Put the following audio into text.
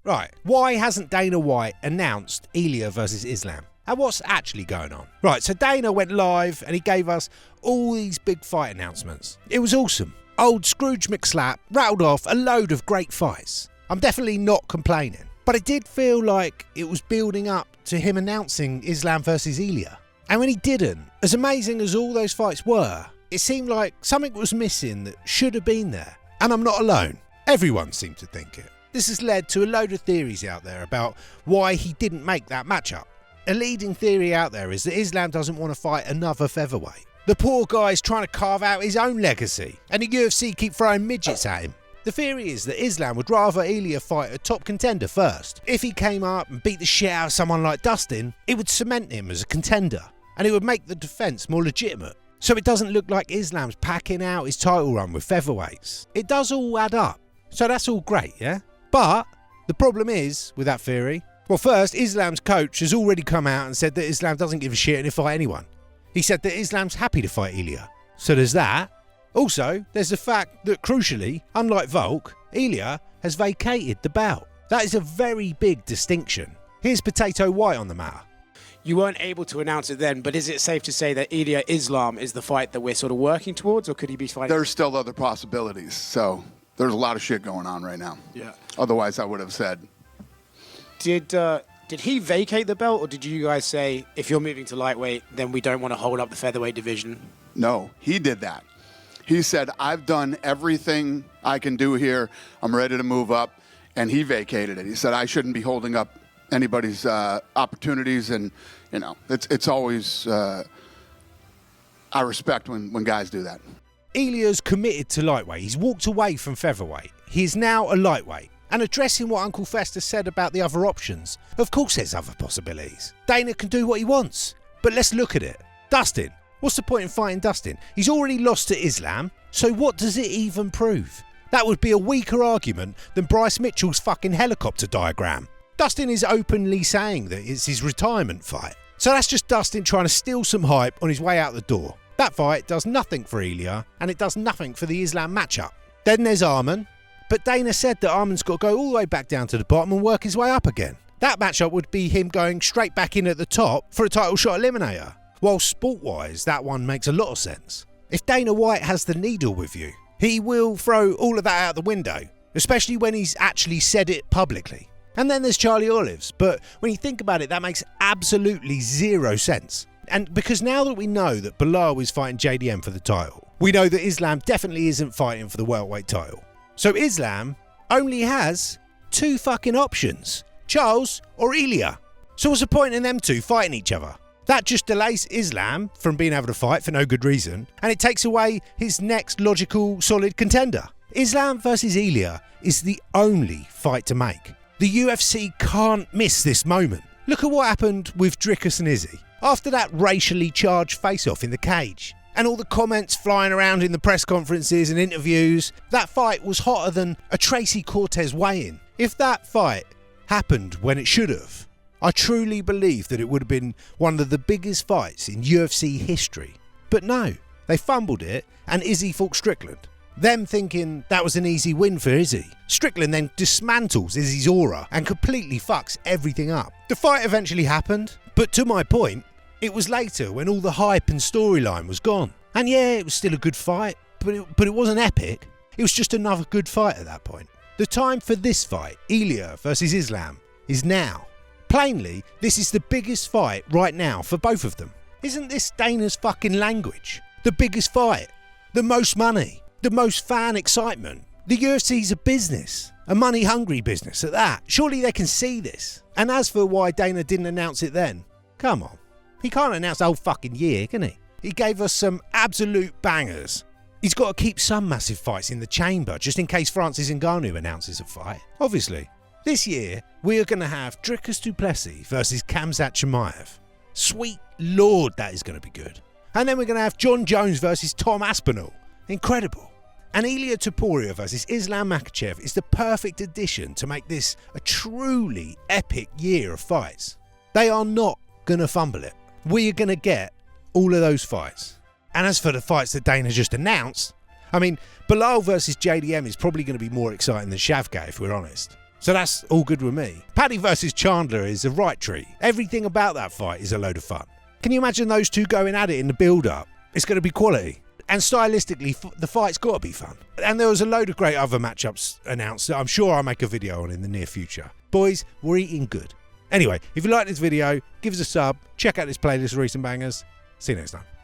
Right, why hasn't Dana White announced Ilia versus Islam? And what's actually going on? Right, so Dana went live and he gave us all these big fight announcements. It was awesome. Old Scrooge McSlap rattled off a load of great fights. I'm definitely not complaining. But it did feel like it was building up to him announcing Islam versus Ilia. And when he didn't, as amazing as all those fights were, it seemed like something was missing that should have been there. And I'm not alone. Everyone seemed to think it. This has led to a load of theories out there about why he didn't make that matchup. A leading theory out there is that Islam doesn't want to fight another featherweight. The poor guy's trying to carve out his own legacy, and the UFC keep throwing midgets at him. The theory is that Islam would rather Ilia fight a top contender first. If he came up and beat the shit out of someone like Dustin, it would cement him as a contender, and it would make the defence more legitimate. So it doesn't look like Islam's packing out his title run with featherweights. It does all add up. So that's all great, yeah? But the problem is, with that theory, well, first, Islam's coach has already come out and said that Islam doesn't give a shit and he'll fight anyone. He said that Islam's happy to fight Ilia. So there's that. Also, there's the fact that, crucially, unlike Volk, Ilia has vacated the bout. That is a very big distinction. Here's Potato White on the matter. You weren't able to announce it then, but is it safe to say that Ilia Islam is the fight that we're sort of working towards, or could he be fighting? There's still other possibilities, so there's a lot of shit going on right now. Yeah. Otherwise, I would have said. Did he vacate the belt, or did you guys say, if you're moving to lightweight, then we don't want to hold up the featherweight division? No, he did that. He said, I've done everything I can do here. I'm ready to move up. And he vacated it. He said, I shouldn't be holding up anybody's opportunities. And, you know, it's always, I respect when guys do that. Ilia's committed to lightweight. He's walked away from featherweight. He is now a lightweight. And addressing what Uncle Fester said about the other options, of course there's other possibilities. Dana can do what he wants. But let's look at it. Dustin. What's the point in fighting Dustin? He's already lost to Islam, so what does it even prove? That would be a weaker argument than Bryce Mitchell's fucking helicopter diagram. Dustin is openly saying that it's his retirement fight. So that's just Dustin trying to steal some hype on his way out the door. That fight does nothing for Ilia, and it does nothing for the Islam matchup. Then there's Arman. But Dana said that Arman's got to go all the way back down to the bottom and work his way up again. That matchup would be him going straight back in at the top for a title shot eliminator. While sport-wise, that one makes a lot of sense. If Dana White has the needle with you, he will throw all of that out the window, especially when he's actually said it publicly. And then there's Charlie Olives, but when you think about it, that makes absolutely zero sense. And because now that we know that Bilal is fighting JDM for the title, we know that Islam definitely isn't fighting for the welterweight title. So Islam only has two fucking options, Charles or Ilia. So what's the point in them two fighting each other? That just delays Islam from being able to fight for no good reason, and it takes away his next logical, solid contender. Islam versus Ilia is the only fight to make. The UFC can't miss this moment. Look at what happened with Dricus and Izzy. After that racially charged face-off in the cage, and all the comments flying around in the press conferences and interviews, that fight was hotter than a Tracy Cortez weigh-in. If that fight happened when it should have, I truly believe that it would have been one of the biggest fights in UFC history. But no, they fumbled it and Izzy fought Strickland. Them thinking that was an easy win for Izzy. Strickland then dismantles Izzy's aura and completely fucks everything up. The fight eventually happened, but to my point, it was later when all the hype and storyline was gone. And yeah, it was still a good fight, but it wasn't epic. It was just another good fight at that point. The time for this fight, Ilia versus Islam, is now. Plainly, this is the biggest fight right now for both of them. Isn't this Dana's fucking language? The biggest fight, the most money, the most fan excitement. The UFC's a business, a money-hungry business at that. Surely they can see this. And as for why Dana didn't announce it then, come on. He can't announce the whole fucking year, can he? He gave us some absolute bangers. He's got to keep some massive fights in the chamber, just in case Francis Ngannou announces a fight. Obviously. This year, we are going to have Dricus du Plessis versus Khamzat Chimaev. Sweet lord, that is going to be good. And then we're going to have John Jones versus Tom Aspinall. Incredible. And Ilia Topuria versus Islam Makhachev is the perfect addition to make this a truly epic year of fights. They are not going to fumble it. We are going to get all of those fights. And as for the fights that Dana just announced, I mean, Bilal versus JDM is probably going to be more exciting than Shavkat, if we're honest. So that's all good with me. Paddy versus Chandler is a right treat. Everything about that fight is a load of fun. Can you imagine those two going at it in the build-up? It's going to be quality. And stylistically, the fight's got to be fun. And there was a load of great other matchups announced that I'm sure I'll make a video on in the near future. Boys, we're eating good. Anyway, if you like this video, give us a sub, check out this playlist of recent bangers. See you next time.